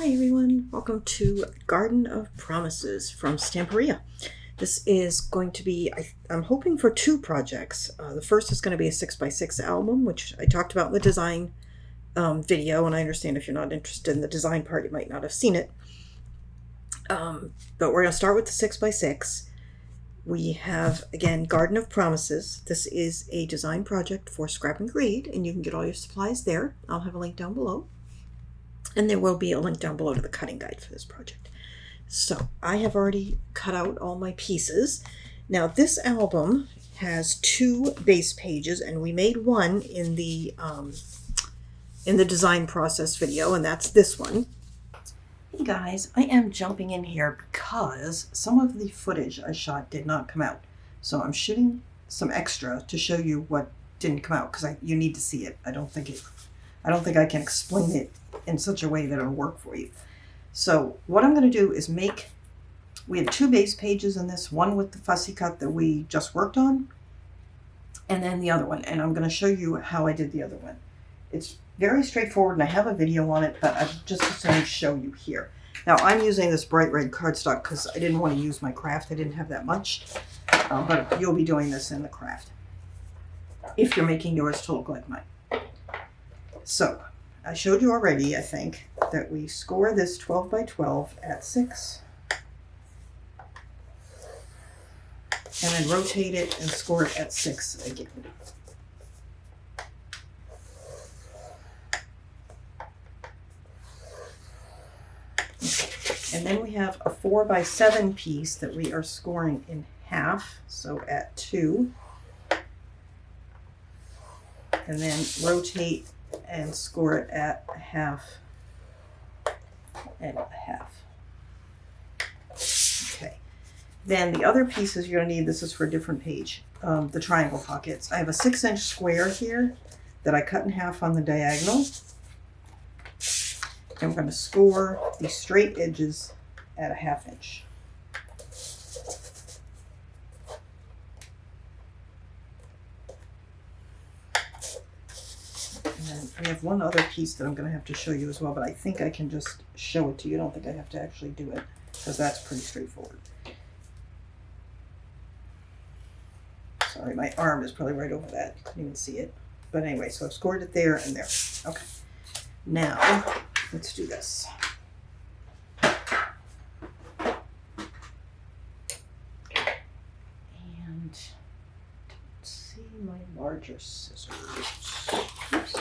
Hi everyone, welcome to Garden of Promises from Stamperia. This is going to be, I'm hoping for two projects. The first is going to be a 6x6 album, which I talked about in the design video, and I understand if you're not interested in the design part, you might not have seen it. But we're going to start with the 6x6. We have, again, Garden of Promises. This is a design project for Scrap and Create, and you can get all your supplies there. I'll have a link down below. And there will be a link down below to the cutting guide for this project. So I have already cut out all my pieces. Now this album has two base pages, and we made one in the design process video, and that's this one. Hey guys, I am jumping in here because some of the footage I shot did not come out. So I'm shooting some extra to show you what didn't come out, because you need to see it. I don't think I can explain it in such a way that it'll work for you. So what I'm going to do is we have two base pages in this, one with the fussy cut that we just worked on, and then the other one. And I'm going to show you how I did the other one. It's very straightforward, and I have a video on it, but I'm just going to show you here. Now I'm using this bright red cardstock because I didn't want to use my craft. I didn't have that much, but you'll be doing this in the craft if you're making yours to look like mine. So, I showed you already, I think, that we score this 12 by 12 at 6. And then rotate it and score it at 6 again. Okay. And then we have a 4 by 7 piece that we are scoring in half, so at 2. And then rotate and score it at a half and a half. Okay. Then the other pieces you're going to need, this is for a different page, the triangle pockets. I have a 6-inch square here that I cut in half on the diagonal. And we're going to score the straight edges at a 1/2 inch. And I have one other piece that I'm going to have to show you as well, but I think I can just show it to you. I don't think I have to actually do it, because that's pretty straightforward. Sorry, my arm is probably right over that. You couldn't even see it. But anyway, so I've scored it there and there. Okay. Now, let's do this. And let's see my larger scissors. Oops.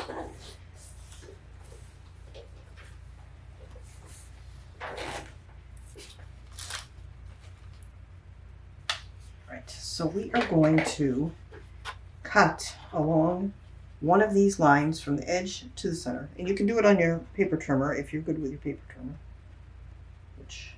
Right, so we are going to cut along one of these lines from the edge to the center. And you can do it on your paper trimmer if you're good with your paper trimmer. Which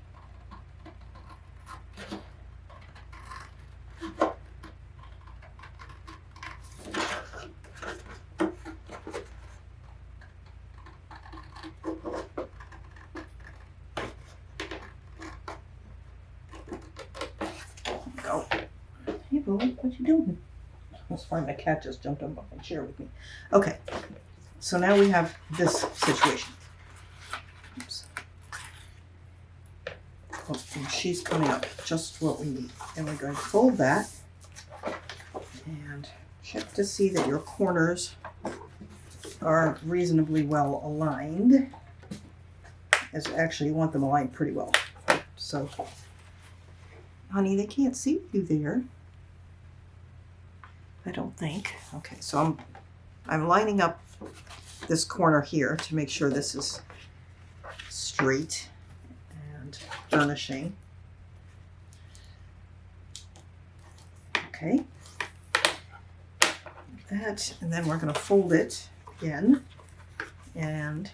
go. Hey, Boo, what you doing? That's fine, my cat just jumped up off my chair with me. Okay, so now we have this situation. Oops. Oh, and she's coming up, just what we need. And we're going to fold that and check to see that your corners are reasonably well aligned. As actually, you want them aligned pretty well. So, honey, they can't see you there. I don't think. Okay, so I'm lining up this corner here to make sure this is straight and burnishing. Okay. That, and then we're going to fold it again and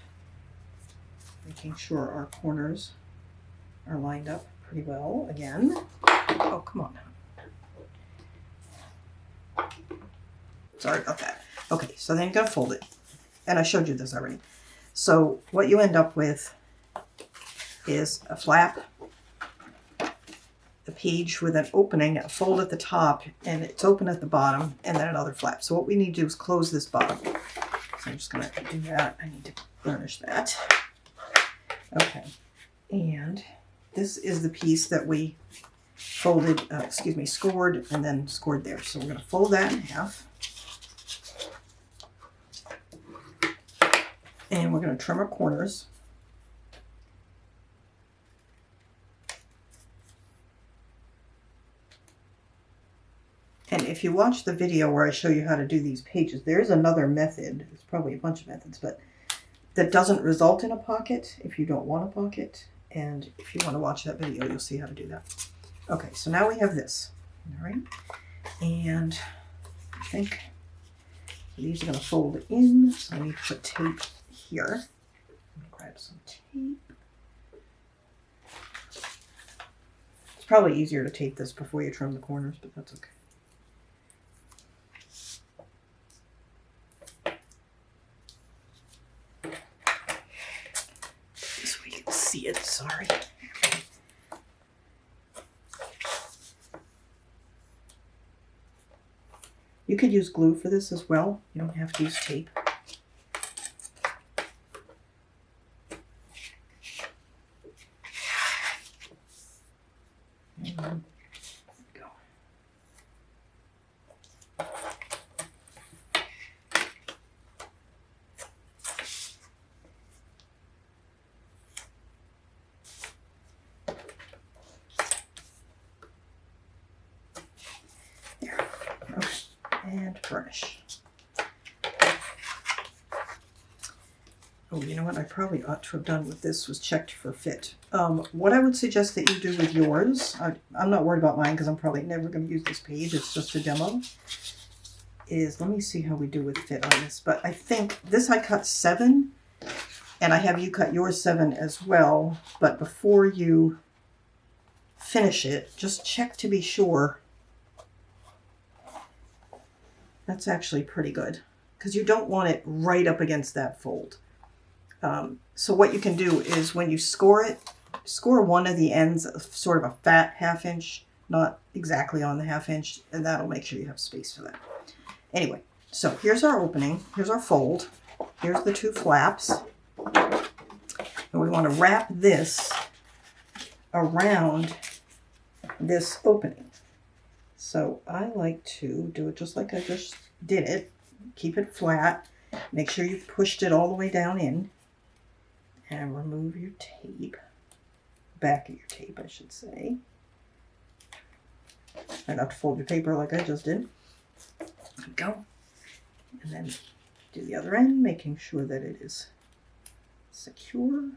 making sure our corners are lined up pretty well again. Oh, come on now. Sorry about that. Okay, so then you're going to fold it. And I showed you this already. So what you end up with is a flap, a page with an opening, a fold at the top, and it's open at the bottom, and then another flap. So what we need to do is close this bottom. So I'm just going to do that. I need to burnish that. Okay, and this is the piece that we folded, scored and then scored there. So we're going to fold that in half. And we're going to trim our corners. And if you watch the video where I show you how to do these pages, there's another method, there's probably a bunch of methods, but that doesn't result in a pocket if you don't want a pocket. And if you want to watch that video, you'll see how to do that. Okay, so now we have this, all right? And I think these are going to fold in, so I need to put tape here. Let me grab some tape. It's probably easier to tape this before you trim the corners, but that's okay. This way you can see it, sorry. You could use glue for this as well. You don't have to use tape. And go. There. Okay. And burnish. Oh, you know what I probably ought to have done with this was checked for fit. What I would suggest that you do with yours, I'm not worried about mine because I'm probably never going to use this page, it's just a demo, is, let me see how we do with fit on this, but I think this I cut 7, and I have you cut yours 7 as well, but before you finish it, just check to be sure. That's actually pretty good because you don't want it right up against that fold. So what you can do is when you score it, score one of the ends of sort of a fat 1/2 inch, not exactly on the 1/2 inch, and that'll make sure you have space for that. Anyway, so here's our opening, here's our fold, here's the 2 flaps, and we want to wrap this around this opening. So I like to do it just like I just did it. Keep it flat. Make sure you've pushed it all the way down in. And remove your tape. Back of your tape, I should say. Try not to fold your paper like I just did. There we go. And then do the other end, making sure that it is secure.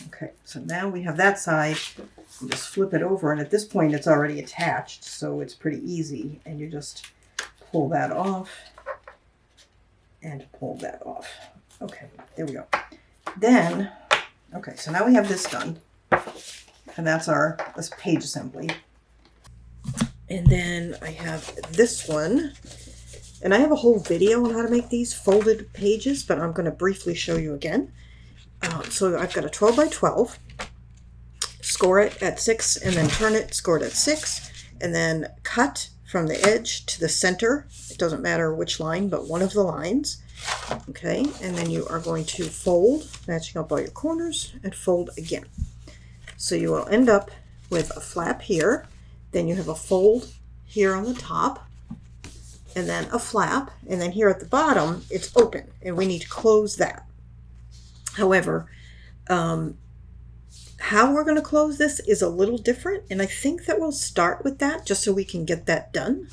Okay, so now we have that side. You just flip it over, and at this point it's already attached, so it's pretty easy. And you just pull that off and pull that off. Okay, there we go. Then, okay, so now we have this done, and that's this page assembly. And then I have this one, and I have a whole video on how to make these folded pages, but I'm going to briefly show you again. So I've got a 12 by 12, score it at 6, and then turn it, score it at 6, and then cut from the edge to the center. It doesn't matter which line, but one of the lines. Okay, and then you are going to fold, matching up all your corners, and fold again. So you will end up with a flap here, then you have a fold here on the top, and then a flap, and then here at the bottom, it's open, and we need to close that. However, how we're going to close this is a little different, and I think that we'll start with that just so we can get that done.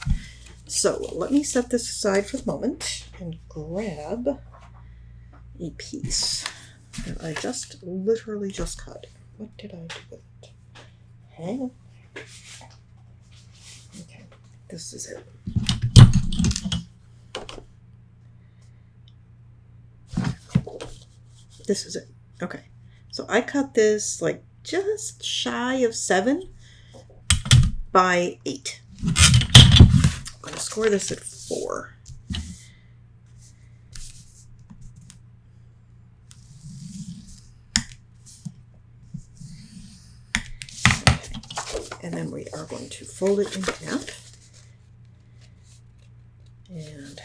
So let me set this aside for the moment and grab a piece that I just literally just cut. What did I do with it? Hang on. Okay, this is it. This is it. Okay, so I cut this like just shy of 7 by 8. I'm going to score this at 4. Okay. And then we are going to fold it in half. And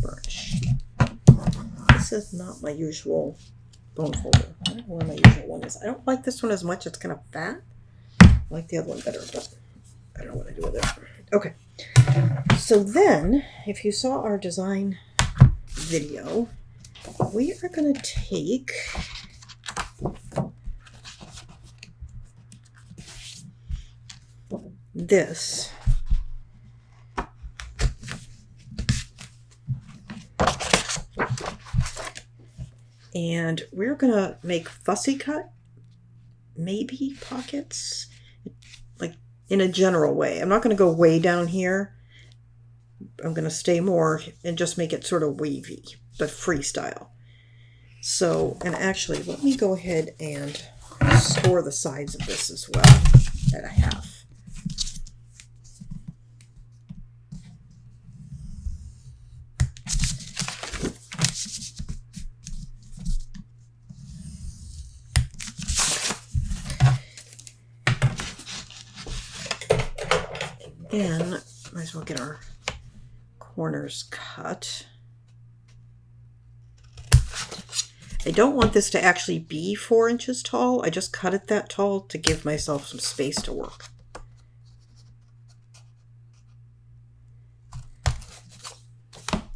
burnish. This is not my usual bone folder. I don't know where my usual one is. I don't like this one as much. It's kind of fat. I like the other one better, but I don't know what to do with it. Okay. So then, if you saw our design video, we are going to take this and we're going to make fussy cut, maybe pockets, like in a general way. I'm not going to go way down here. I'm going to stay more and just make it sort of wavy, but freestyle. So, and actually, let me go ahead and score the sides of this as well at a half. Then, might as well get our corners cut. I don't want this to actually be 4 inches tall. I just cut it that tall to give myself some space to work.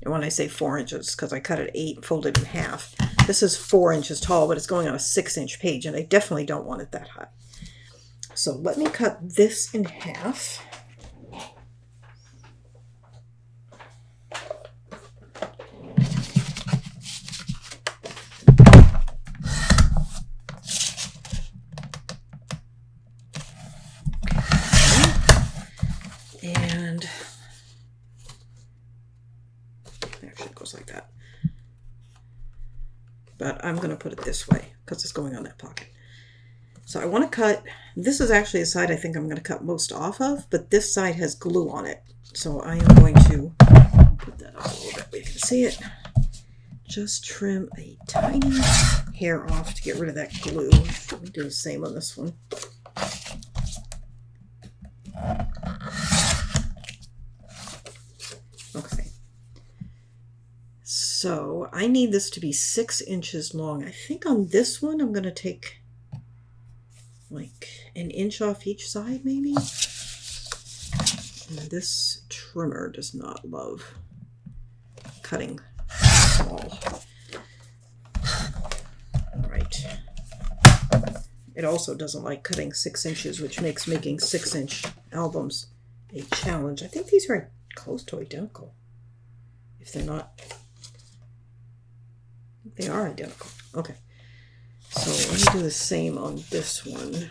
And when I say 4 inches, because I cut it 8 and folded in half, this is 4 inches tall, but it's going on a 6-inch page, and I definitely don't want it that high. So let me cut this in half. And actually it goes like that. But I'm going to put it this way because it's going on that pocket. So I want to cut, this is actually a side I think I'm going to cut most off of, but this side has glue on it. So I am going to put that up a little bit where you can see it. Just trim a tiny hair off to get rid of that glue. Let me do the same on this one. Okay. So I need this to be 6 inches long. I think on this one I'm going to take like 1 inch off each side maybe. And this trimmer does not love cutting small. All right. It also doesn't like cutting 6 inches, which makes making 6-inch albums a challenge. I think these are close to identical. If they're not, they are identical. Okay. So let me do the same on this one.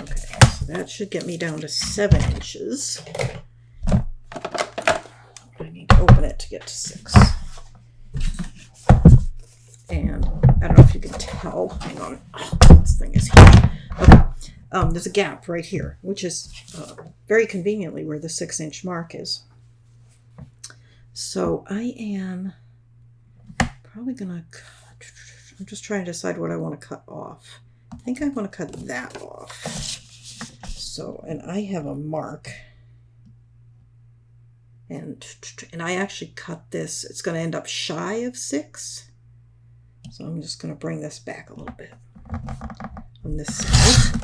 Okay, so that should get me down to 7 inches. I need to open it to get to 6. And I don't know if you can tell. Hang on. Oh, this thing is here. Okay. There's a gap right here, which is very conveniently where the 6-inch mark is. So I am probably going to cut. I'm just trying to decide what I want to cut off. I think I want to cut that off. So, and I have a mark. And I actually cut this. It's going to end up shy of 6. So I'm just going to bring this back a little bit on this side.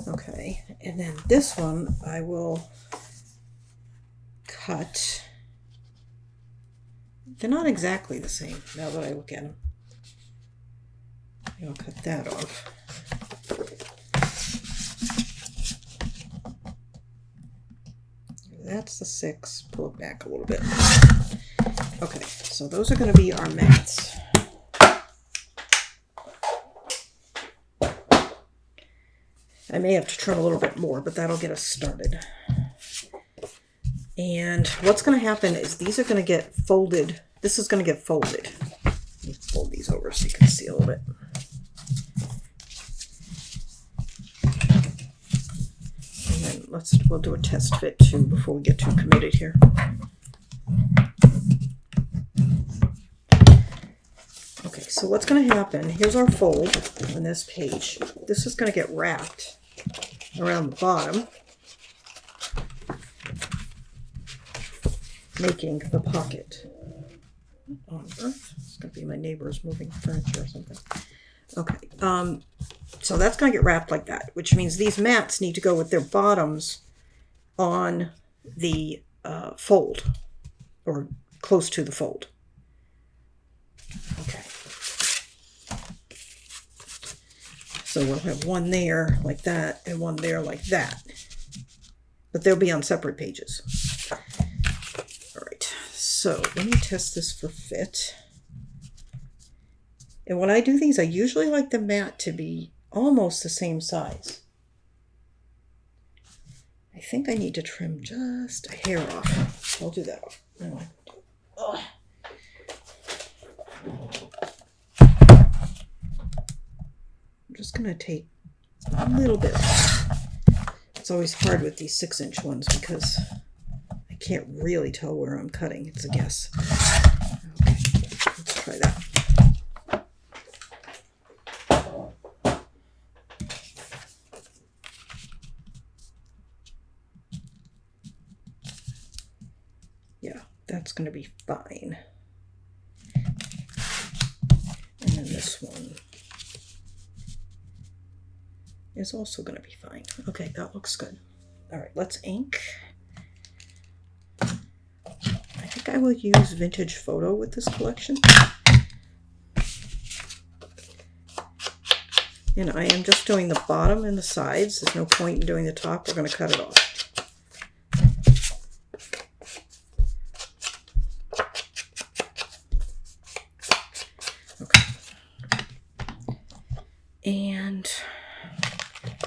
Okay, and then this one I will cut. They're not exactly the same now that I look at them. I'll cut that off. That's the 6. Pull it back a little bit. Okay, so those are going to be our mats. I may have to trim a little bit more, but that'll get us started. And what's going to happen is these are going to get folded. This is going to get folded. Let me fold these over so you can see a little bit. And then we'll do a test fit too before we get too committed here. Okay, so what's going to happen, here's our fold on this page. This is going to get wrapped around the bottom. making the pocket. What on earth? It's going to be my neighbors moving furniture or something. Okay, so that's going to get wrapped like that, which means these mats need to go with their bottoms on the fold, or close to the fold. Okay. So we'll have one there like that and one there like that. But they'll be on separate pages. All right, so let me test this for fit. And when I do these, I usually like the mat to be almost the same size. I think I need to trim just a hair off. I'll do that off. Anyway. Ugh. I'm just going to take a little bit off. It's always hard with these 6-inch ones because I can't really tell where I'm cutting. It's a guess. Okay, let's try that. Yeah, that's going to be fine. And then this one is also going to be fine. Okay, that looks good. All right, let's ink. I think I will use Vintage Photo with this collection. And I am just doing the bottom and the sides. There's no point in doing the top. We're going to cut it off. And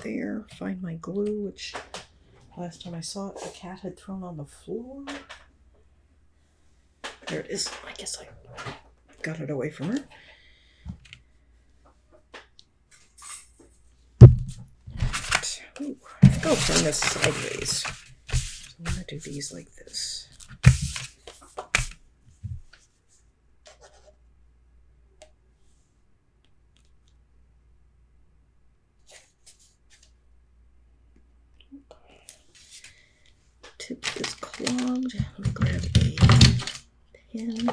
there, find my glue, which last time I saw it, the cat had thrown on the floor. There it is. I guess I got it away from her. Ooh, I think I'll turn this sideways. So I'm going to do these like this. Tip is clogged. Let me grab a pin.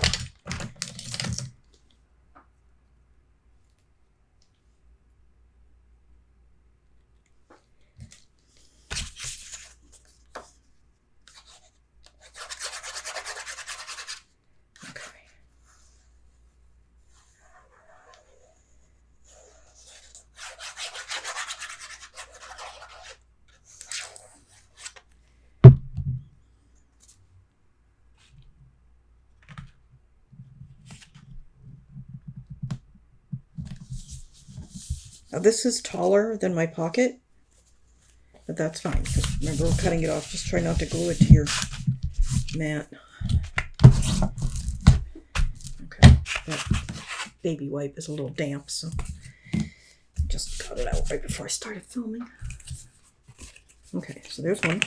Now this is taller than my pocket, but that's fine. Just remember, we're cutting it off. Just try not to glue it to your mat. Okay, that baby wipe is a little damp, so just got it out right before I started filming. Okay, so there's one.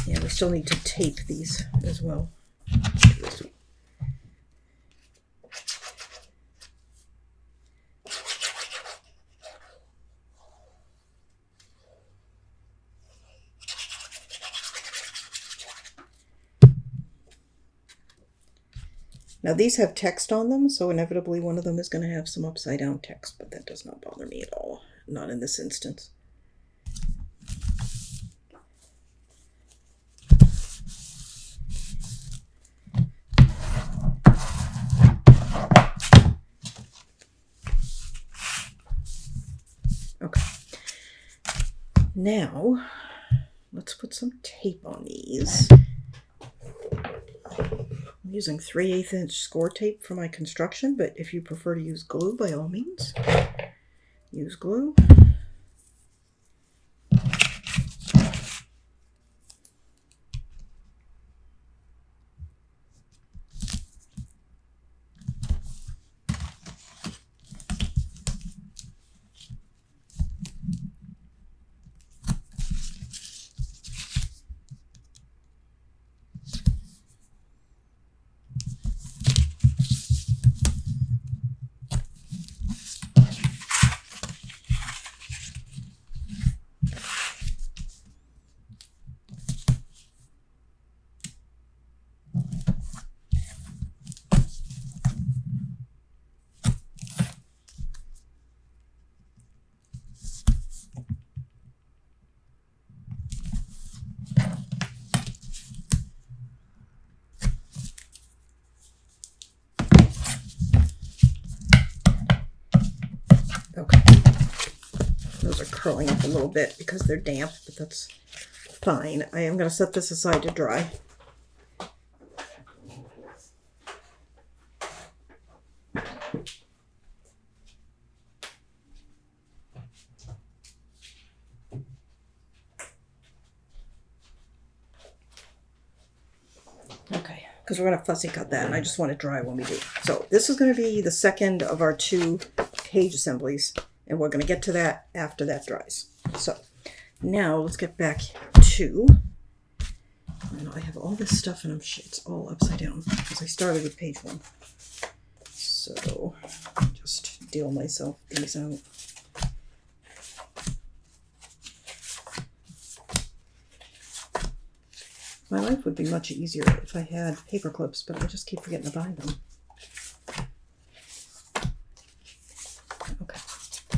Yeah, we still need to tape these as well. Let's do this one. Now these have text on them, so inevitably one of them is going to have some upside down text, but that does not bother me at all. Not in this instance. Okay. Now, let's put some tape on these. I'm using 3/8 inch score tape for my construction, but if you prefer to use glue, by all means, use glue. those are curling up a little bit because they're damp, but that's fine. I am going to set this aside to dry. Okay, because we're going to fussy cut that, and I just want it dry when we do. So this is going to be the second of our 2 page assemblies, and we're going to get to that after that dries. So now let's get back to, and I have all this stuff, and it's all upside down because I started with page 1. So just deal myself these out. My life would be much easier if I had paper clips, but I just keep forgetting to buy them. Okay,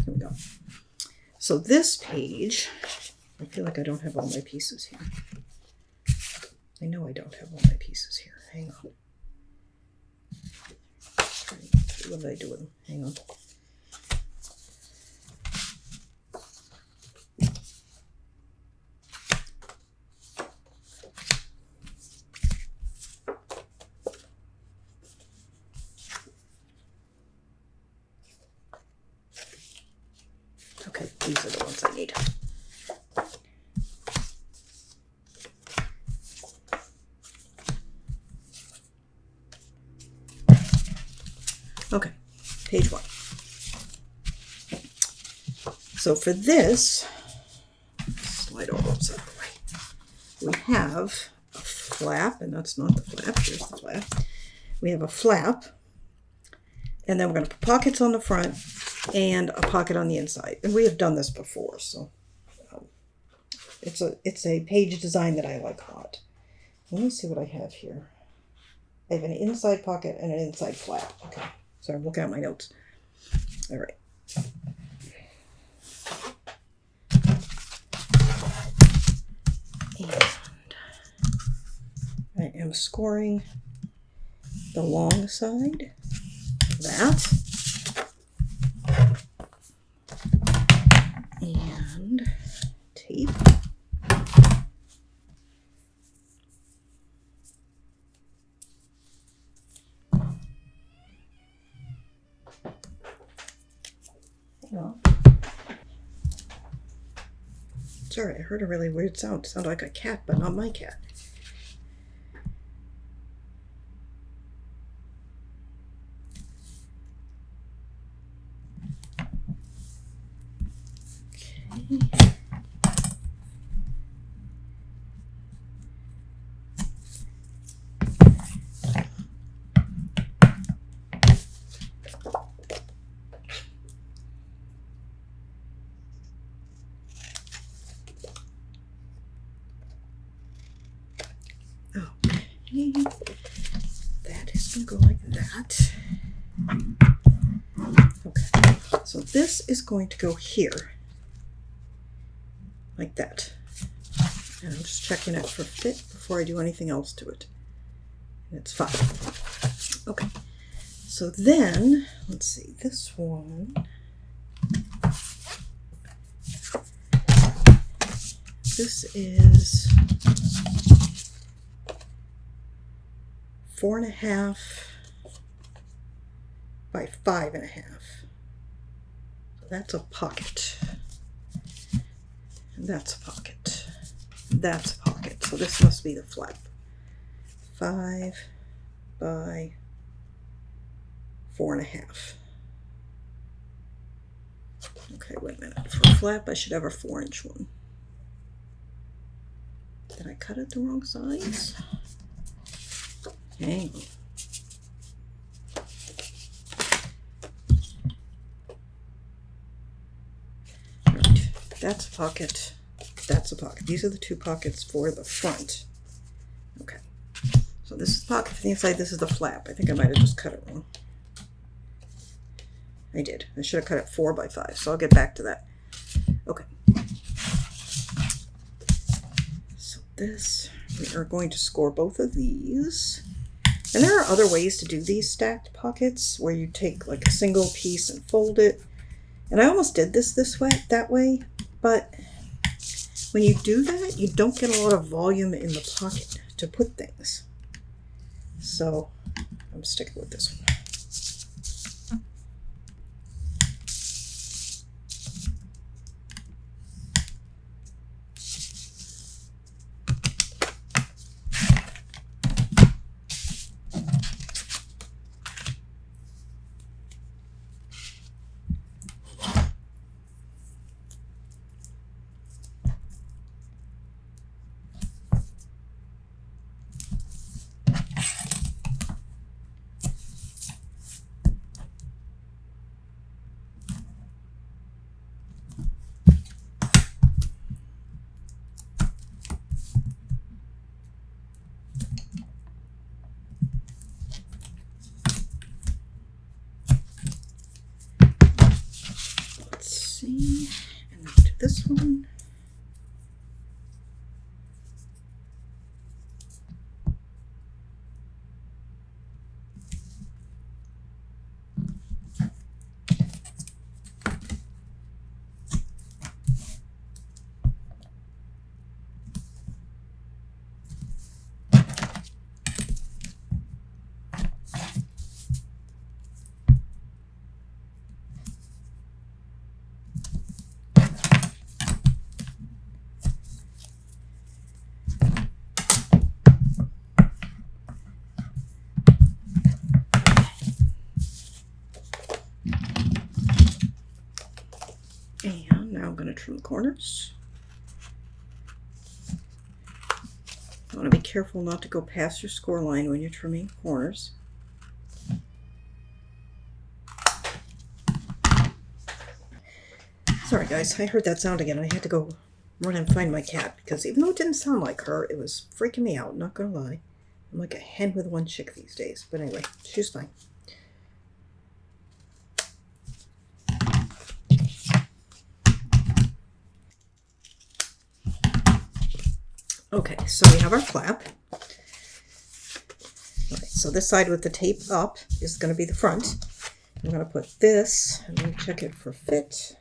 here we go. So this page, I feel like I don't have all my pieces here. I know I don't have all my pieces here. Hang on. What did I do with them? Hang on. Okay, these are the ones I need. Okay, page 1. So for this, slide all those out of the way. We have a flap, and that's not the flap. Here's the flap. We have a flap, and then we're going to put pockets on the front and a pocket on the inside. And we have done this before, so it's a page design that I like a lot. Let me see what I have here. I have an inside pocket and an inside flap. Okay, so I'm looking at my notes. All right. And I am scoring the long side of that. And tape. Sorry, I heard a really weird sound. It sounded like a cat, but not my cat. Okay. That is going to go like that. Okay, so this is going to go here, like that. And I'm just checking it for fit before I do anything else to it. And it's fine. Okay, so then, let's see, this one. This is 4.5 by 5.5. So that's a pocket. And that's a pocket. That's a pocket. So this must be the flap. 5 by 4.5. Okay, wait a minute. For a flap, I should have a 4-inch one. Did I cut it the wrong size? Hang on. Right, that's a pocket. That's a pocket. These are the 2 pockets for the front. Okay. So this is the pocket for the inside. This is the flap. I think I might have just cut it wrong. I did. I should have cut it 4 by 5. So I'll get back to that. Okay. So this, we are going to score both of these. And there are other ways to do these stacked pockets where you take like a single piece and fold it And I almost did this way, that way, but when you do that, you don't get a lot of volume in the pocket to put things. So I'm sticking with this one. And then do this one. And now I'm going to trim the corners. You want to be careful not to go past your score line when you're trimming corners. Sorry guys, I heard that sound again. I had to go run and find my cat because even though it didn't sound like her, it was freaking me out, not gonna lie. I'm like a hen with one chick these days. But anyway, she's fine. Okay, so we have our flap. Okay, so this side with the tape up is going to be the front. I'm going to put this, and then check it for fit.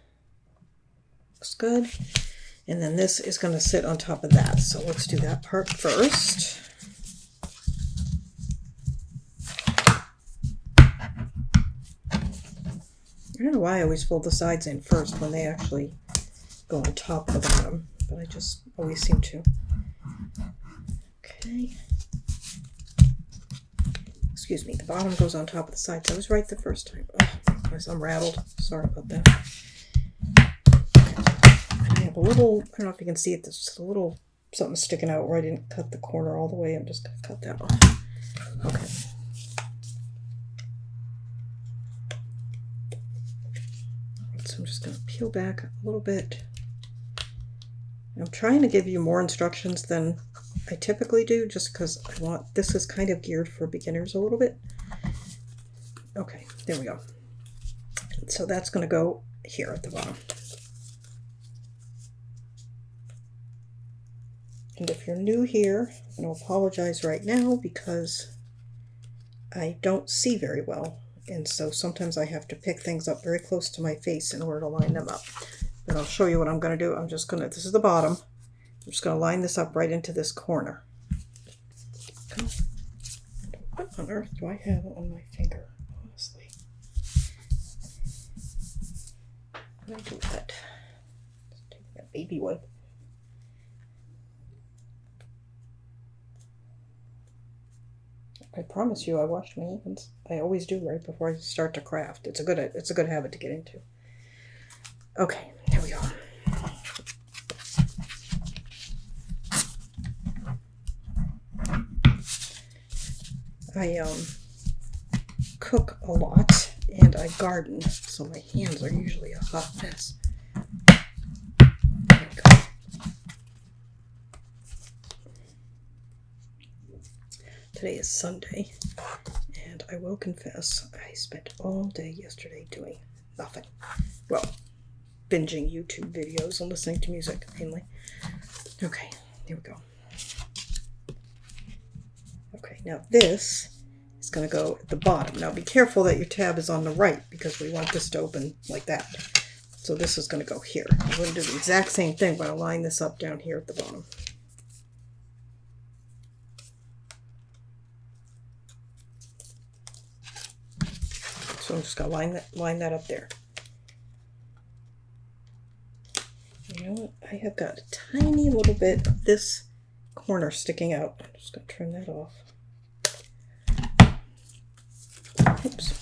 Looks good. And then this is going to sit on top of that. So let's do that part first. I don't know why I always fold the sides in first when they actually go on top of the bottom, but I just always seem to. Okay. Excuse me, the bottom goes on top of the sides. I was right the first time. Oh, I'm rattled. Sorry about that. Okay. I have a little, I don't know if you can see it, there's just a little something sticking out where I didn't cut the corner all the way. I'm just going to cut that off. Okay. So I'm just going to peel back a little bit. I'm trying to give you more instructions than I typically do, just because I want, this is kind of geared for beginners a little bit. Okay, there we go. So that's going to go here at the bottom. And if you're new here, I'm going to apologize right now because I don't see very well. And so sometimes I have to pick things up very close to my face in order to line them up. But I'll show you what I'm going to do. I'm just going to, this is the bottom. I'm just going to line this up right into this corner. Okay. What on earth do I have on my finger, honestly? How do I do that? Just take that baby wipe. I promise you I wash my hands. I always do right before I start to craft. It's a good habit to get into. Okay, here we go. I cook a lot and I garden, so my hands are usually a hot mess. There we go. Today is Sunday, and I will confess I spent all day yesterday doing nothing. Well, binging YouTube videos and listening to music mainly. Okay, here we go. Okay, now this is going to go at the bottom. Now be careful that your tab is on the right because we want this to open like that. So this is going to go here. I'm going to do the exact same thing, but I'll line this up down here at the bottom. So I'm just going to line that up there. You know what? I have got a tiny little bit of this corner sticking out. I'm just going to trim that off. Oops.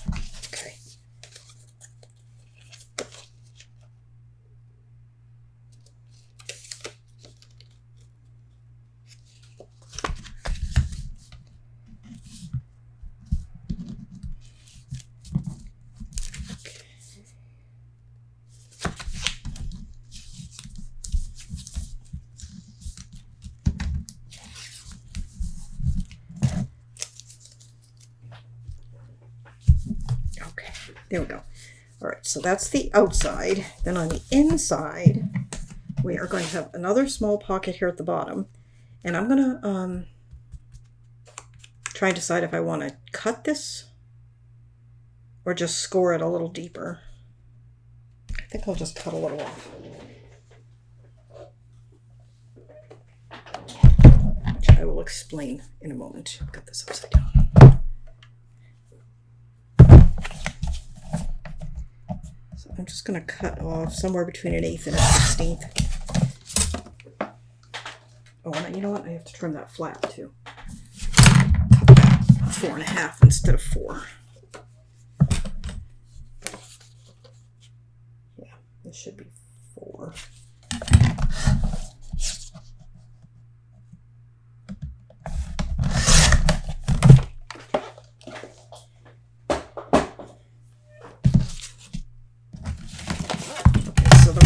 Okay. There we go. All right, so that's the outside. Then on the inside, we are going to have another small pocket here at the bottom. And I'm going to try and decide if I want to cut this or just score it a little deeper. I think I'll just cut a little off. Which I will explain in a moment. I've got this upside down. I'm just going to cut off somewhere between 1/8 and 1/16. Oh, and you know what? I have to trim that flap too. 4.5 instead of 4. Yeah, this should be 4.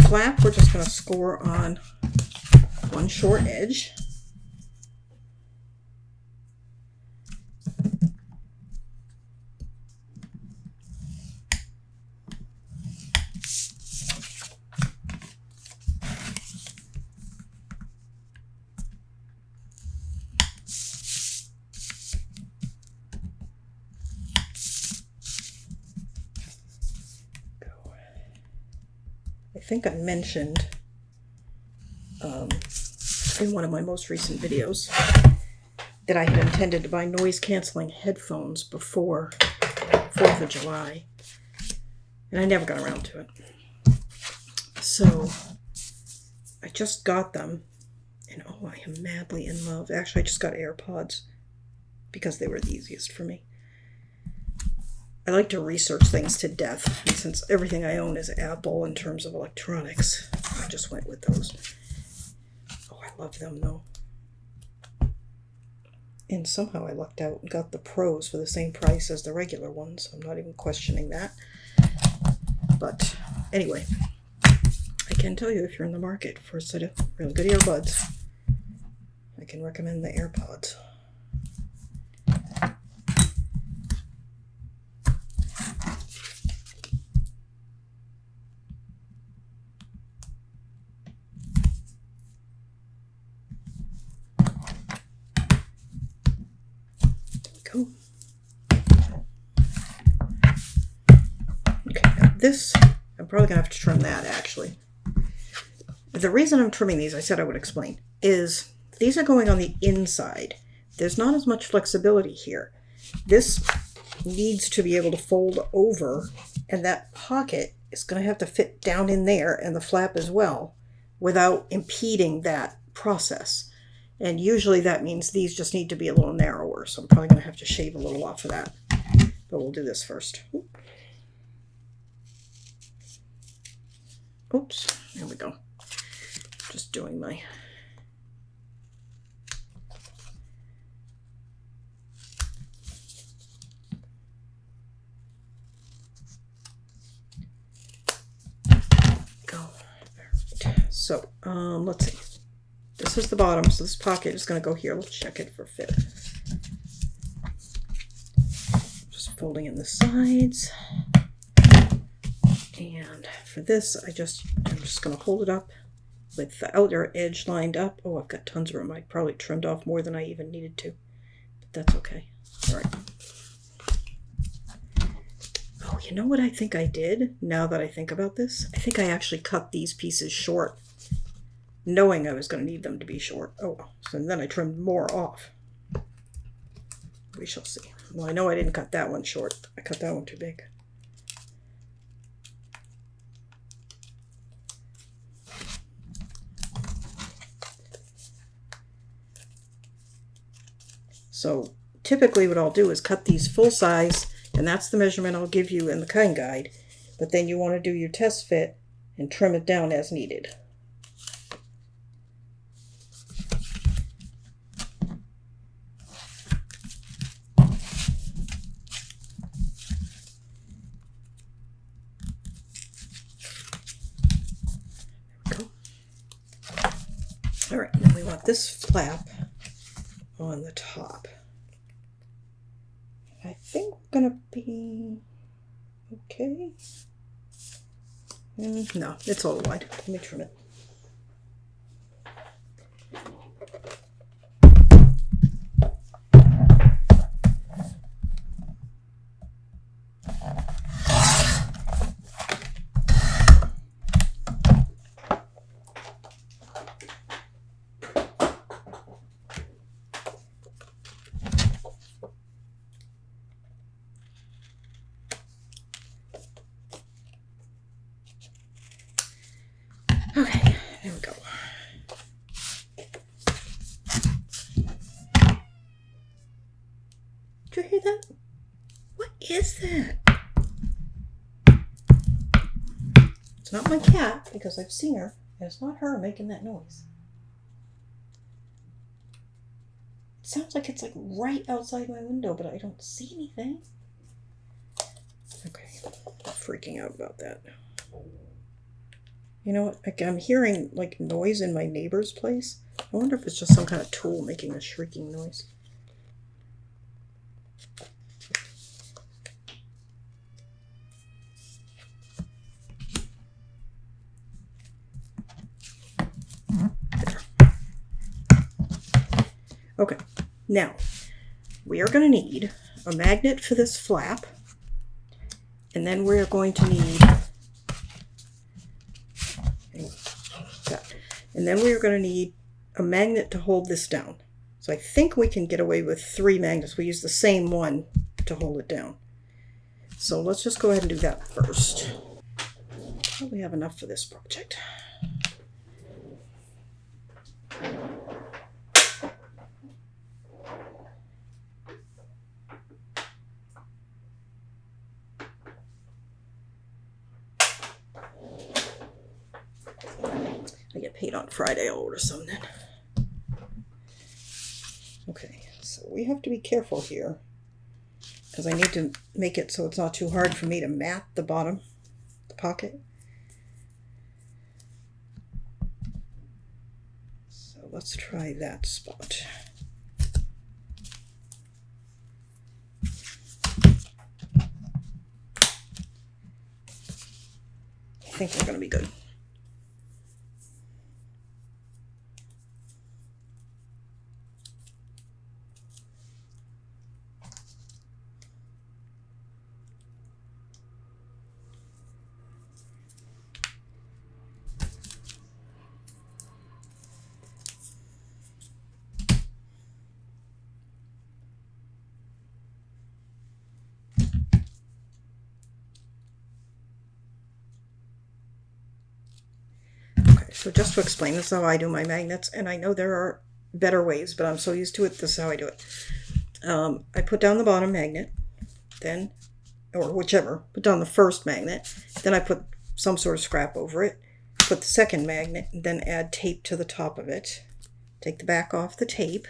Flap, we're just going to score on one short edge. I think I mentioned in one of my most recent videos that I had intended to buy noise-canceling headphones before 4th of July, and I never got around to it. So I just got them, and oh, I am madly in love. Actually, I just got AirPods because they were the easiest for me. I like to research things to death, and since everything I own is Apple in terms of electronics, I just went with those. Oh, I love them though. And somehow I lucked out and got the Pros for the same price as the regular ones. I'm not even questioning that. But anyway, I can tell you if you're in the market for a set of really good earbuds, I can recommend the AirPods. This, I'm probably going to have to trim that actually. The reason I'm trimming these, I said I would explain, is these are going on the inside. There's not as much flexibility here. This needs to be able to fold over, and that pocket is going to have to fit down in there, and the flap as well, without impeding that process. And usually that means these just need to be a little narrower, so I'm probably going to have to shave a little off of that. But we'll do this first. Oops, there we go. Just doing my... Go. Right. So, let's see. This is the bottom, so this pocket is going to go here. Let's check it for fit. Just folding in the sides. And for this, I'm just going to hold it up with the outer edge lined up. Oh, I've got tons of room. I probably trimmed off more than I even needed to, but that's okay. All right. Oh, Oh, you know what I think I did now that I think about this? I think I actually cut these pieces short, knowing I was going to need them to be short. Oh, so then I trimmed more off. We shall see. Well, I know I didn't cut that one short. I cut that one too big. So typically what I'll do is cut these full size, and that's the measurement I'll give you in the kind guide. But then you want to do your test fit and trim it down as needed. There we go. All right, then we want this flap on the top. I think we're gonna be okay. No, it's a little wide. Let me trim it. Okay, there we go. Did you hear that? What is that? It's not my cat, because I've seen her, and it's not her making that noise. It sounds like it's like right outside my window, but I don't see anything. Okay, I'm freaking out about that. You know what? I'm hearing like noise in my neighbor's place. I wonder if it's just some kind of tool making a shrieking noise. There. Okay, now we are going to need a magnet for this flap, and then we're going to need a magnet to hold this down. So I think we can get away with 3 magnets. We use the same one to hold it down. So let's just go ahead and do that first. Probably have enough for this project. I get paid on Friday, I'll order some then. Okay, so we have to be careful here, because I need to make it so it's not too hard for me to mat the bottom, the pocket. So let's try that spot. I think we're going to be good. So just to explain, this is how I do my magnets, and I know there are better ways, but I'm so used to it, this is how I do it. I put down the bottom magnet, then, or whichever, put down the first magnet, then I put some sort of scrap over it, put the second magnet, and then add tape to the top of it. Take the back off the tape,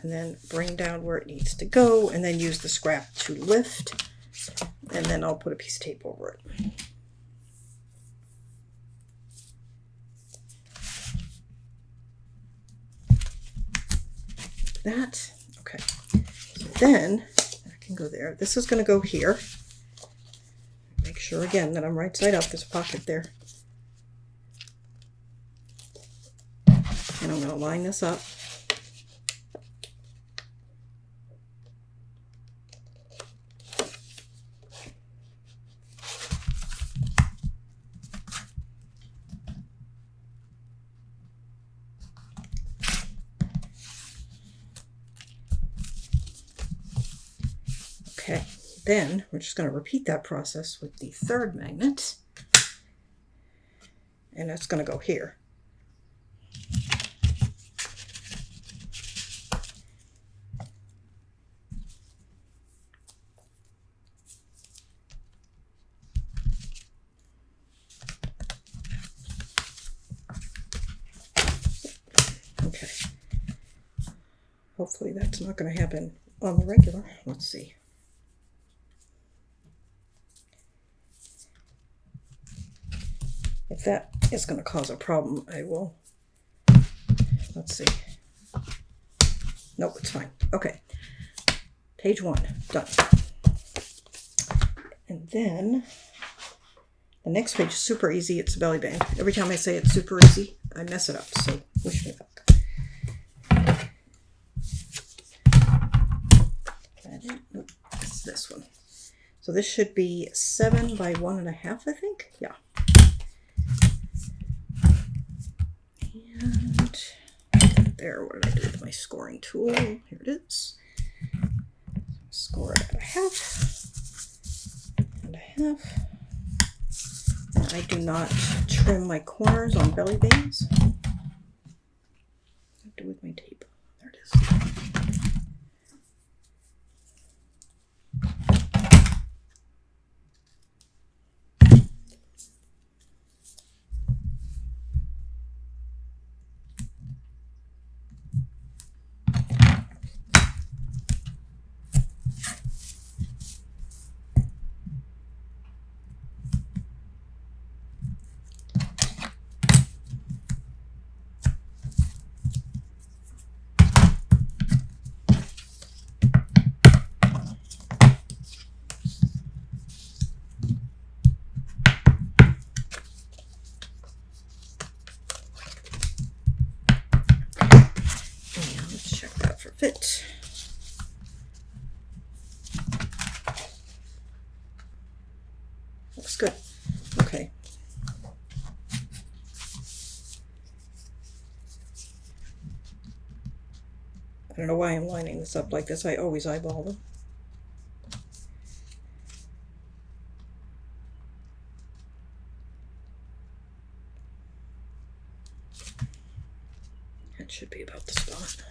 and then bring down where it needs to go, and then use the scrap to lift, and then I'll put a piece of tape over it. That. Okay. So then I can go there. This is going to go here. Make sure again that I'm right side up. There's a pocket there. And I'm going to line this up. Then we're just going to repeat that process with the third magnet. And that's going to go here. Okay. Hopefully that's not going to happen on the regular. Let's see. If that is going to cause a problem, I will. Let's see. Nope, it's fine. Okay. Page 1, done. And then the next page is super easy. It's a belly band. Every time I say it's super easy, I mess it up. So wish me luck. Nope, it's this one. So this should be 7 by 1.5, I think. Yeah. And there, what did I do with my scoring tool? Here it is. Score it at 1/2 and 1/2. And I do not trim my corners on belly bands. What do I do with my tape? There it is. Fit. Looks good. Okay. I don't know why I'm lining this up like this. I always eyeball them. That should be about the spot.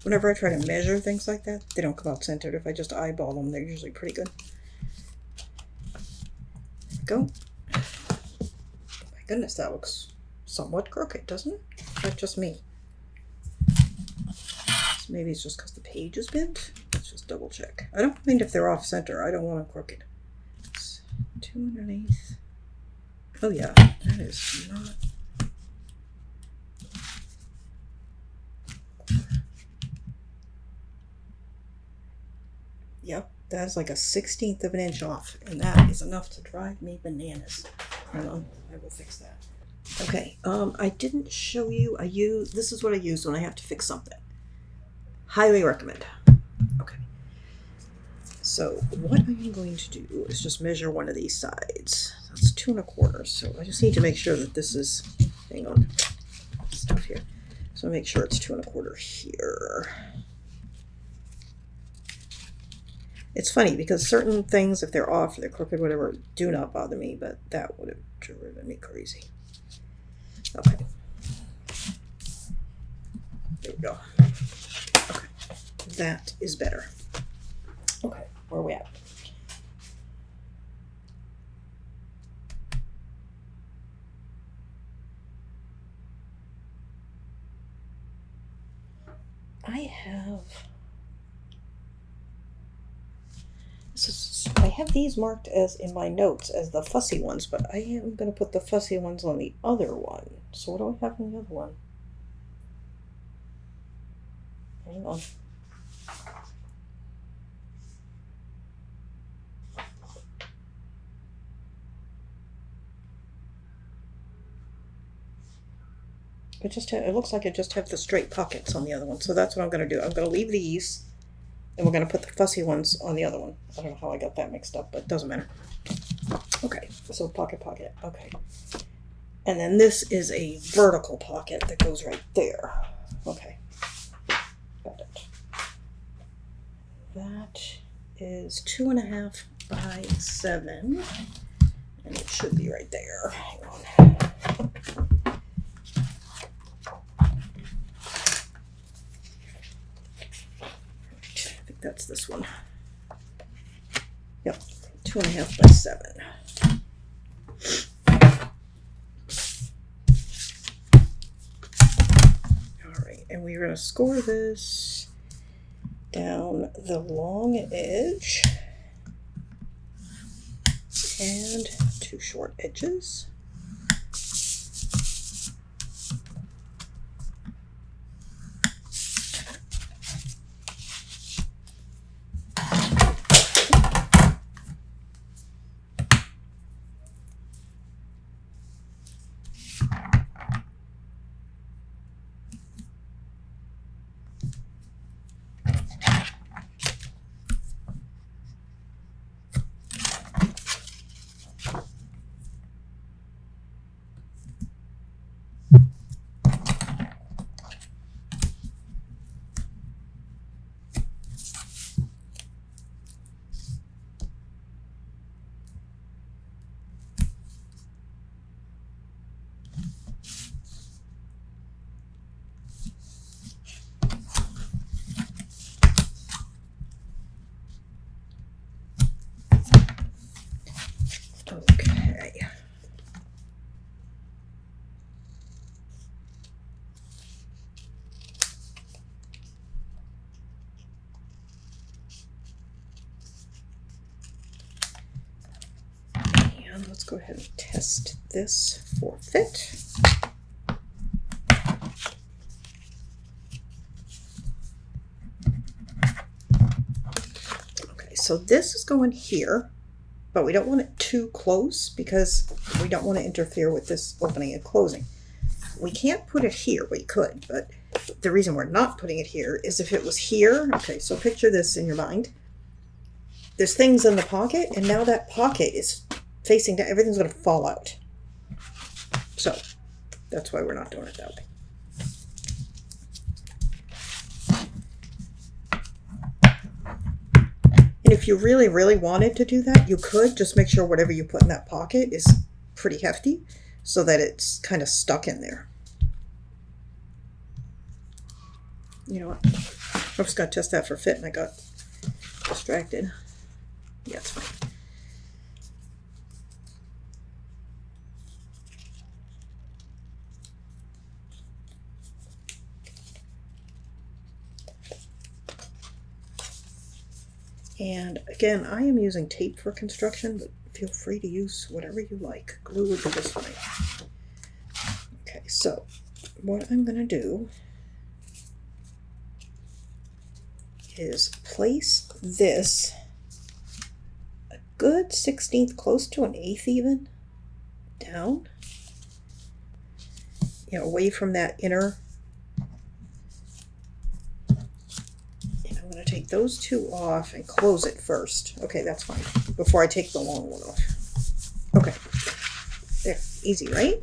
Whenever I try to measure things like that, they don't come out centered. If I just eyeball them, they're usually pretty good. There we go. My goodness, that looks somewhat crooked, doesn't it? Is that just me? So maybe it's just because the page is bent. Let's just double check. I don't mind if they're off center. I don't want them crooked. It's 2 underneath. Oh yeah, that is not... Yep, that's like a 1/16 of an inch off, and that is enough to drive me bananas. Hold on, I will fix that. Okay, I didn't show you, this is what I use when I have to fix something. Highly recommend. Okay. So what I'm going to do is just measure one of these sides. That's 2 1/4, so I just need to make sure that this is, hang on, stuff here. So make sure it's 2 1/4 here. It's funny because certain things, if they're off, they're crooked, whatever, do not bother me, but that would have driven me crazy. Okay. There we go. Okay. That is better. Okay, where are we at? I have these marked as in my notes as the fussy ones, but I am going to put the fussy ones on the other one. So what do I have on the other one? Hang on. it looks like I just have the straight pockets on the other one. So that's what I'm going to do. I'm going to leave these, and we're going to put the fussy ones on the other one. I don't know how I got that mixed up, but it doesn't matter. Okay, so pocket. Okay. And then this is a vertical pocket that goes right there. Okay. Got it. That is 2.5 by 7. And it should be right there. Hang on. I think that's this one. Yep, 2.5 by 7. And we're going to score this down the long edge and 2 short edges. Okay. And let's go ahead and test this for fit. Okay, so this is going here. But we don't want it too close because we don't want to interfere with this opening and closing. We can't put it here. We could, but the reason we're not putting it here is if it was here. Okay, so picture this in your mind. There's things in the pocket, and now that pocket is facing down. Everything's going to fall out. So that's why we're not doing it that way. And if you really, really wanted to do that, you could just make sure whatever you put in that pocket is pretty hefty so that it's kind of stuck in there. You know what? I just got to test that for fit and I got distracted. Yeah, it's fine. And again, I am using tape for construction, but feel free to use whatever you like. Glue would be just fine. Okay, so what I'm going to do is place this a good 1/16, close to 1/8 even, down, you know, away from that inner. Take those 2 off and close it first. Okay, that's fine. Before I take the long one off. Okay. There. Easy, right?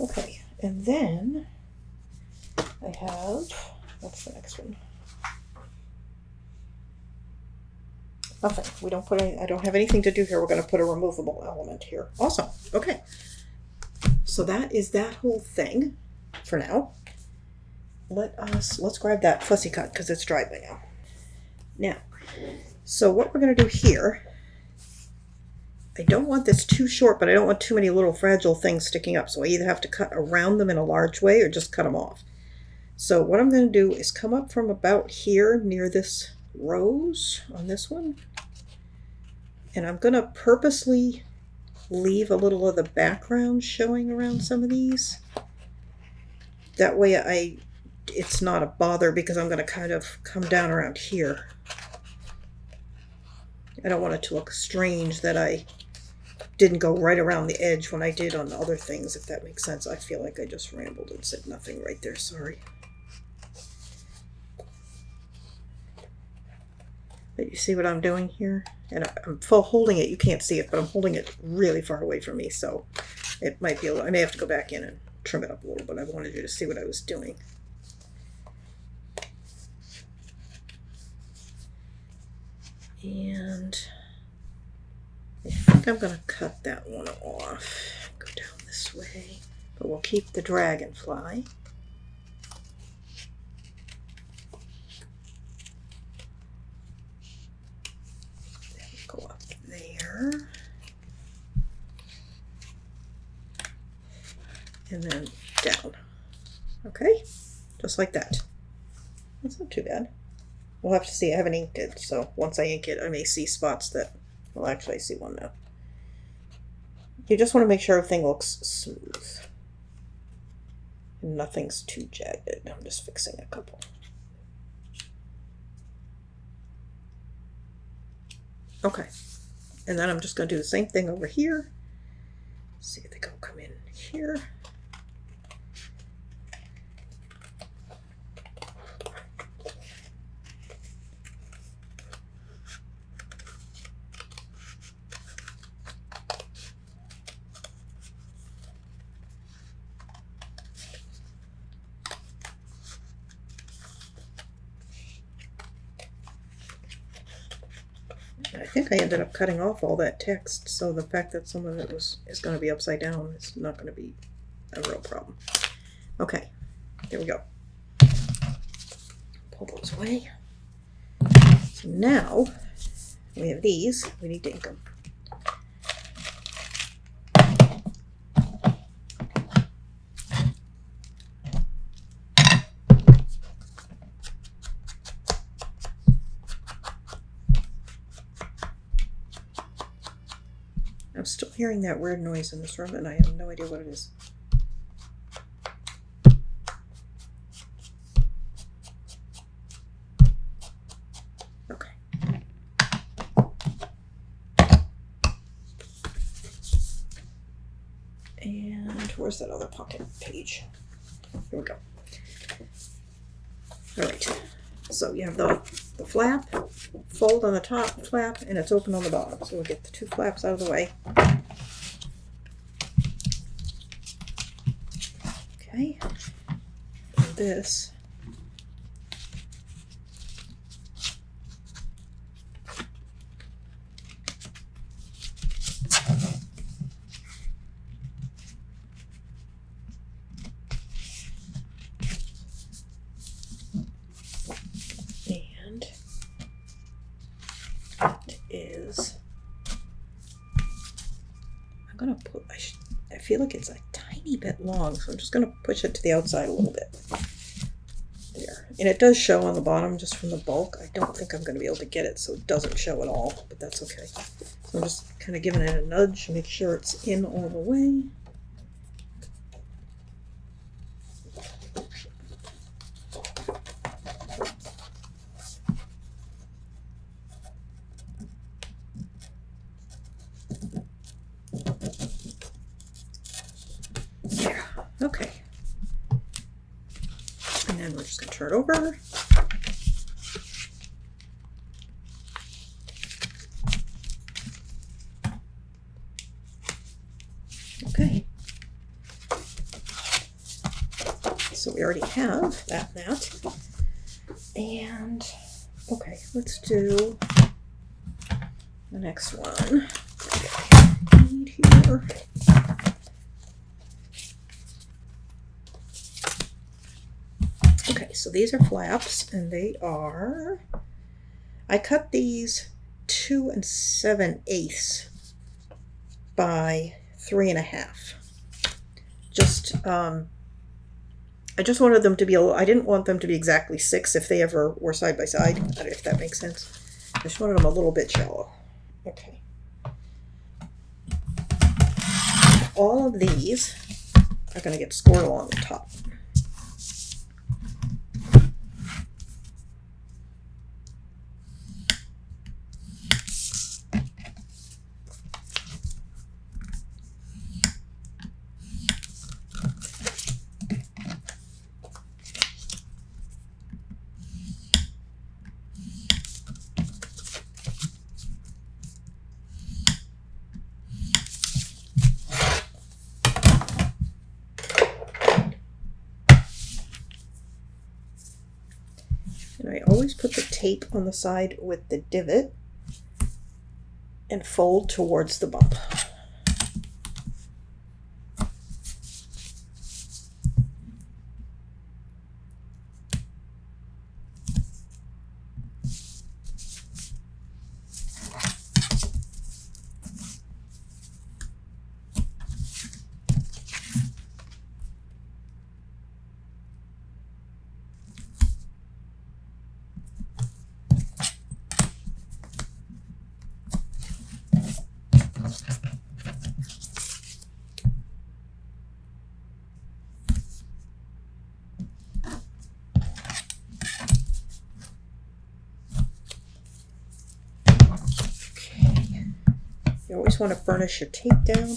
Okay. And then I have, what's the next one? Nothing. We don't put any, I don't have anything to do here. We're going to put a removable element here. Awesome. Okay. So that is that whole thing for now. Let's grab that fussy cut because it's dry by now. Now, so what we're going to do here, I don't want this too short, but I don't want too many little fragile things sticking up. So I either have to cut around them in a large way or just cut them off. So what I'm going to do is come up from about here near this rose on this one. And I'm going to purposely leave a little of the background showing around some of these. That way it's not a bother because I'm going to kind of come down around here. I don't want it to look strange that I didn't go right around the edge when I did on the other things, if that makes sense. I feel like I just rambled and said nothing right there. Sorry. But you see what I'm doing here? And I'm holding it. You can't see it, but I'm holding it really far away from me, so it might be a little, I may have to go back in and trim it up a little, but I wanted you to see what I was doing. And I think I'm going to cut that one off. Go down this way. But we'll keep the dragonfly. Then go up there. And then down. Okay? Just like that. That's not too bad. We'll have to see. I haven't inked it, so once I ink it, I may see spots that... Well, actually, I see one now. You just want to make sure everything looks smooth. And nothing's too jagged. I'm just fixing a couple. Okay. And then I'm just going to do the same thing over here. See if they go come in here. I think I ended up cutting off all that text, so the fact that some of it is going to be upside down is not going to be a real problem. Okay, there we go. Pull those away. So now we have these. We need to ink them. I'm still hearing that weird noise in this room, and I have no idea what it is. Okay. And where's that other pocket page? Here we go. All right. So you have the flap, fold on the top flap, and it's open on the bottom. So we'll get the two flaps out of the way. Okay. And this. Is I'm gonna put I feel like it's a tiny bit long, so I'm just gonna push it to the outside a little bit there, and it does show on the bottom just from the bulk. I don't think I'm gonna be able to get it so it doesn't show at all, but that's okay. So I'm just kind of giving it a nudge, make sure it's in all the way. Okay, and then we're just going to turn it over. Okay, so we already have that mat, and okay, let's do the next one. Need here. Okay, so these are flaps, and they are, I cut these 2 7/8 by 3 1/2. Just, I just wanted them to be, I didn't want them to be exactly 6 if they ever were side by side, if that makes sense. I just wanted them a little bit shallow. Okay. All of these are going to get scored along the top. always put the tape on the side with the divot and fold towards the bump. You always want to burnish your tape down.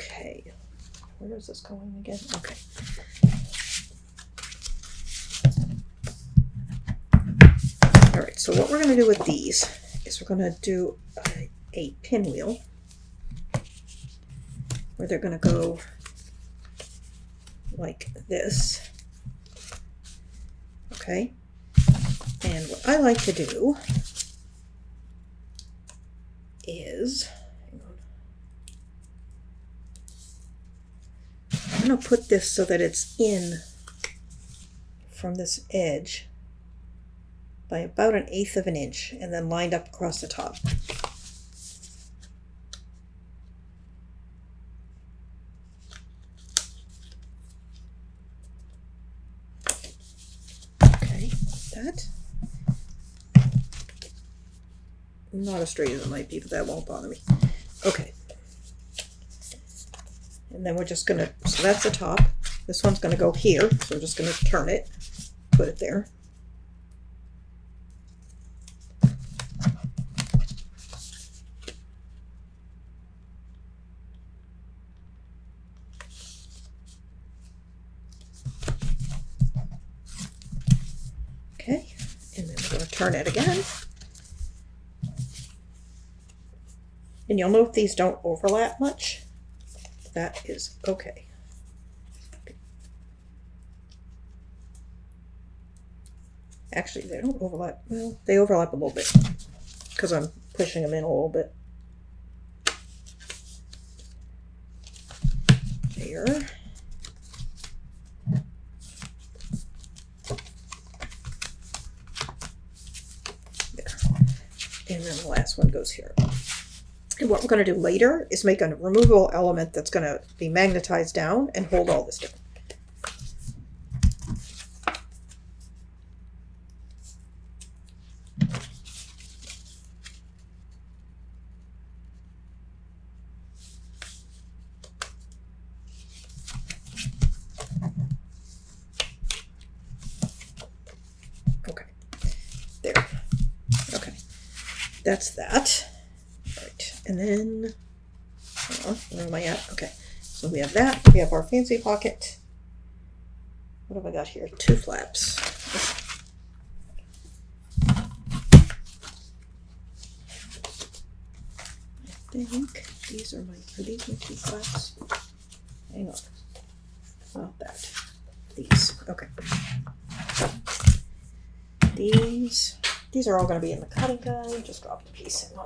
Okay, where is this going again? Okay. All right, so what we're going to do with these is we're going to do a pinwheel where they're going to go like this. Okay, and what I like to do is, I'm going to put this so that it's in from this edge by about 1/8 of an inch and then lined up across the top. Okay, that. Not as straight as it might be, but that won't bother me. Okay. And then we're just going to, so that's the top. This one's going to go here, so we're just going to turn it, put it there. Okay, and then we're going to turn it again. And you'll note these don't overlap much. That is okay. Actually, they don't overlap. Well, they overlap a little bit because I'm pushing them in a little bit. There. There. And then the last one goes here. And what we're going to do later is make a removable element that's going to be magnetized down and hold all this down. Okay, there. Okay, that's that. And then, where am I at? Okay, so we have that. We have our fancy pocket. What have I got here? 2 flaps. I think these are these my 2 flaps? Hang on. Not that. These. Okay. These are all going to be in the cutting guide. Just drop the piece in.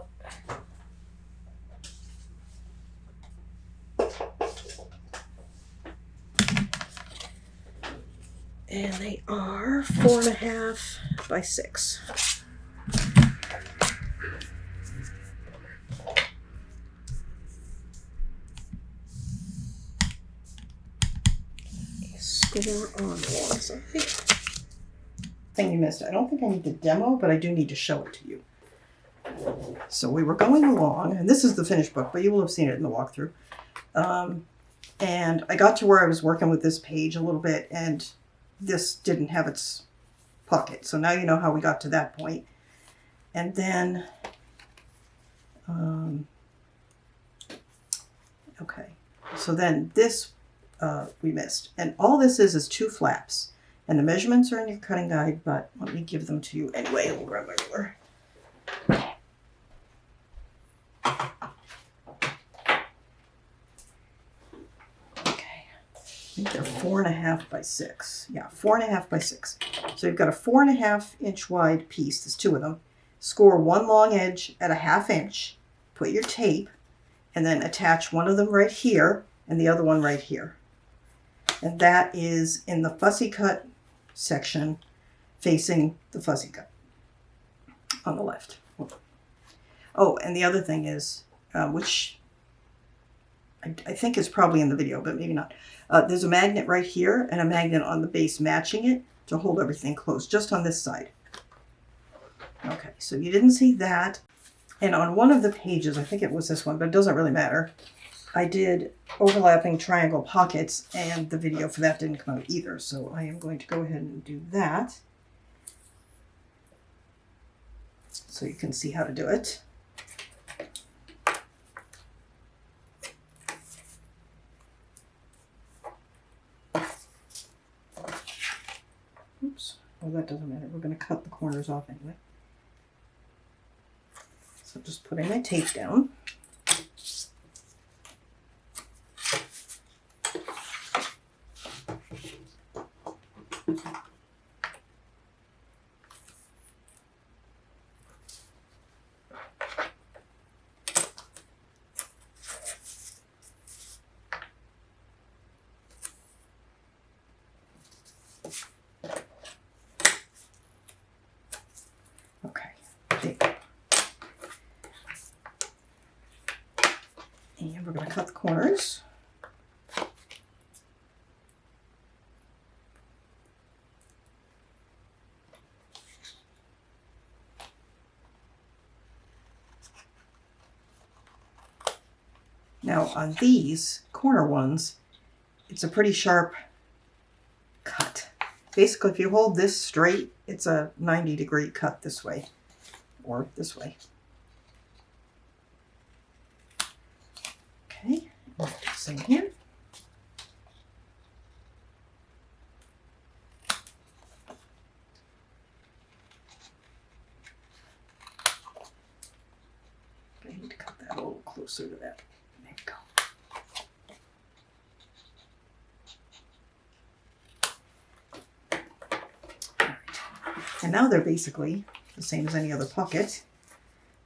And they are 4.5 by 6. Score on one side. Thing you missed. I don't think I need to demo, but I do need to show it to you. So we were going along, and this is the finished book, but you will have seen it in the walkthrough. And I got to where I was working with this page a little bit, and this didn't have its pocket. So now you know how we got to that point. And then, okay, so then this we missed. And all this is 2 flaps. And the measurements are in your cutting guide, but let me give them to you anyway. We'll grab my ruler. Okay, I think they're 4.5 by 6. Yeah, 4.5 by 6. So you've got a 4.5 inch wide piece. There's 2 of them. Score one long edge at a 1/2 inch. Put your tape, and then attach one of them right here and the other one right here. And that is in the fussy cut section facing the fussy cut on the left. Oh, and the other thing is, which I think is probably in the video, but maybe not. There's a magnet right here and a magnet on the base matching it to hold everything closed, just on this side. Okay, so you didn't see that. And on one of the pages, I think it was this one, but it doesn't really matter, I did overlapping triangle pockets, and the video for that didn't come out either. So I am going to go ahead and do that so you can see how to do it. Oops. Well, that doesn't matter. We're going to cut the corners off anyway. So just putting my tape down. And we're going to cut the corners. Now on these corner ones, it's a pretty sharp cut. Basically, if you hold this straight, it's a 90-degree cut this way or this way. Okay, same here. I need to cut that a little closer to that. There we go. All right. And now they're basically the same as any other pocket.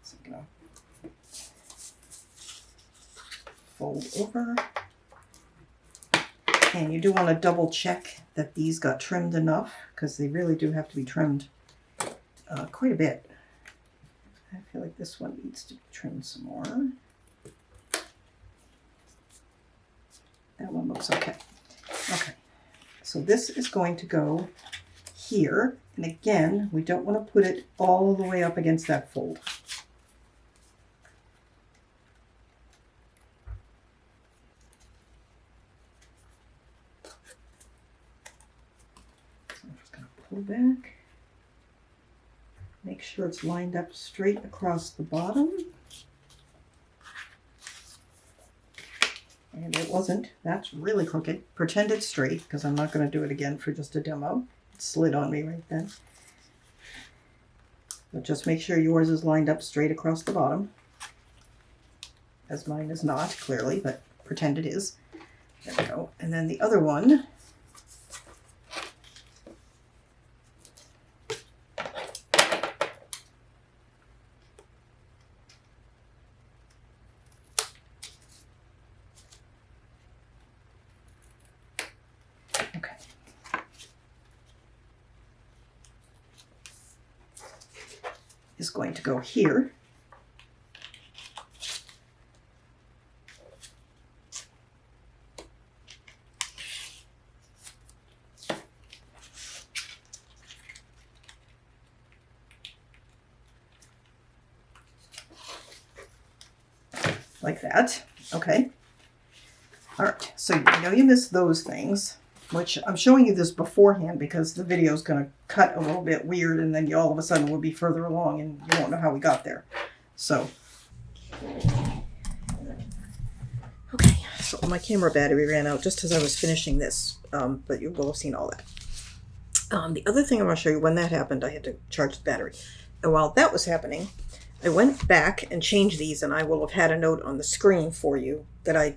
So I'm going to fold over, and you do want to double check that these got trimmed enough, because they really do have to be trimmed quite a bit. I feel like this one needs to be trimmed some more. That one looks okay. Okay, so this is going to go here, and again, we don't want to put it all the way up against that fold. Pull back, make sure it's lined up straight across the bottom, and it wasn't. That's really crooked. Pretend it's straight, because I'm not going to do it again for just a demo. It slid on me right then. But just make sure yours is lined up straight across the bottom, as mine is not, clearly, but pretend it is. There we go. And then the other one, is going to go here. like that. Okay. All right. So you know you missed those things, which I'm showing you this beforehand because the video is going to cut a little bit weird, and then you all of a sudden will be further along and you won't know how we got there. So, okay. So my camera battery ran out just as I was finishing this, but you will have seen all that. The other thing I want to show you, when that happened, I had to charge the battery. And while that was happening, I went back and changed these, and I will have had a note on the screen for you that I,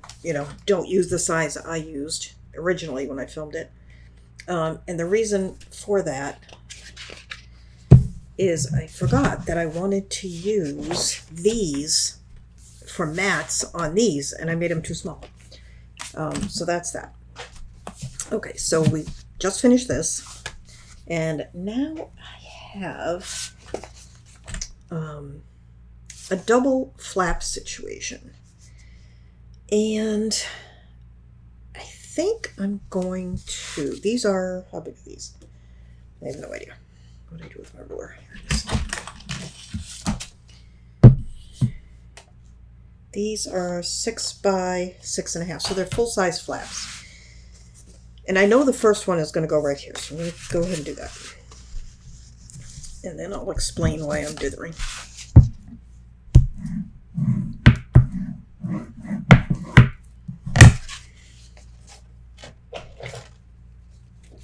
don't use the size I used originally when I filmed it. And the reason for that is I forgot that I wanted to use these for mats on these, and I made them too small. So that's that. Okay, so we just finished this. And now I have a double flap situation. And I think I'm going to, these are, how big are these? I have no idea. What do I do with my ruler? Here it is. These are 6 by 6.5, so they're full-size flaps. And I know the first one is going to go right here, so I'm going to go ahead and do that. And then I'll explain why I'm dithering.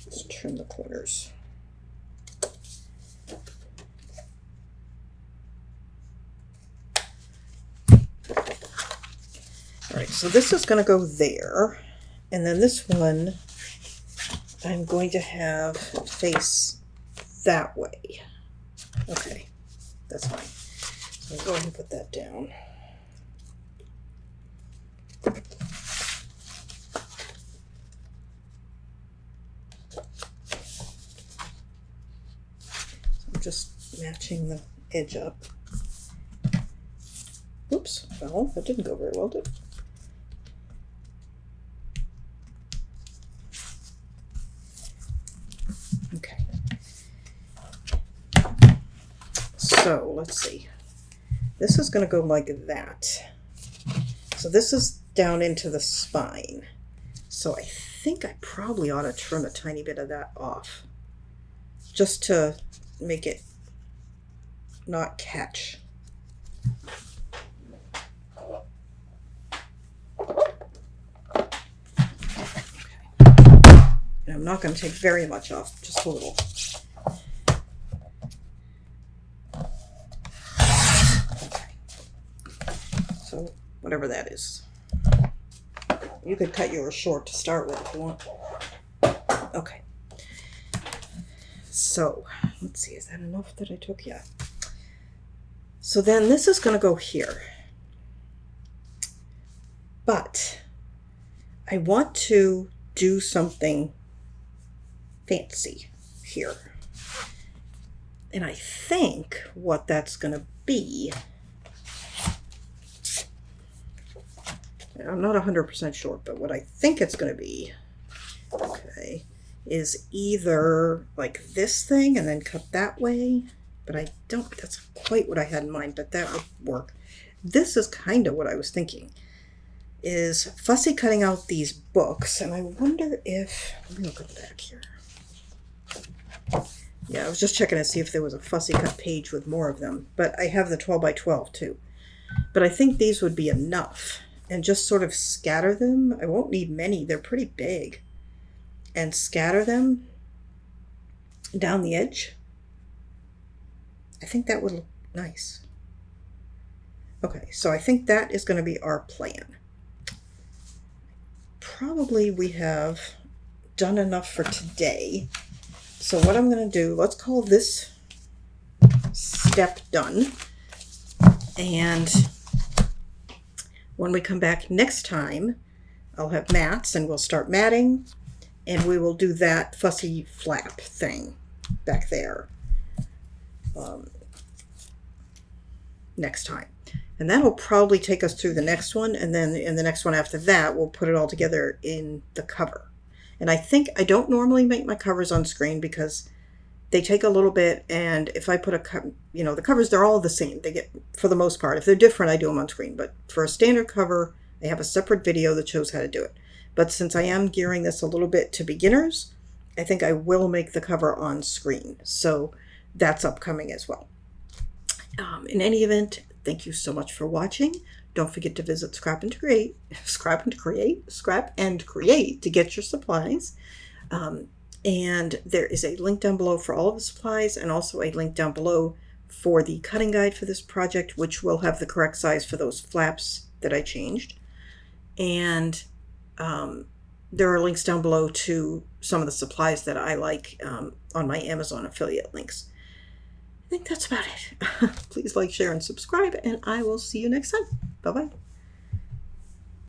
Let's trim the corners. All right, so this is going to go there. And then this one I'm going to have face that way. Okay, that's fine. So I'll go ahead and put that down. So I'm just matching the edge up. Oops, well, that didn't go very well, did it? So let's see. This is going to go like that. So this is down into the spine. So I think I probably ought to trim a tiny bit of that off, just to make it not catch. Okay. And I'm not going to take very much off, just a little. So whatever that is. You could cut yours short to start with if you want. Okay. So let's see, is that enough that I took? Yeah. So then this is going to go here. But I want to do something fancy here. And I think what that's going to be, I'm not 100% sure, but what I think it's going to be, okay, is either like this thing and then cut that way, but I don't, that's quite what I had in mind, but that would work. This is kind of what I was thinking, is fussy cutting out these books, and I wonder if, let me look at the back here. Yeah, I was just checking to see if there was a fussy cut page with more of them, but I have the 12 by 12 too. But I think these would be enough, and just sort of scatter them. I won't need many, they're pretty big. And scatter them down the edge. I think that would look nice. Okay, so I think that is going to be our plan. Probably we have done enough for today. So what I'm going to do, let's call this step done. And when we come back next time, I'll have mats and we'll start matting, and we will do that fussy flap thing back there next time. And that'll probably take us through the next one, and then in the next one after that, we'll put it all together in the cover. And I think I don't normally make my covers on screen because They take a little bit, and if I put the covers, they're all the same. They get, for the most part, if they're different, I do them on screen. But for a standard cover, I have a separate video that shows how to do it. But since I am gearing this a little bit to beginners, I think I will make the cover on screen. So that's upcoming as well. In any event, thank you so much for watching. Don't forget to visit Scrap and Create to get your supplies. And there is a link down below for all of the supplies, and also a link down below for the cutting guide for this project, which will have the correct size for those flaps that I changed. And there are links down below to some of the supplies that I like on my Amazon affiliate links. I think that's about it. Please like, share, and subscribe, and I will see you next time. Bye-bye.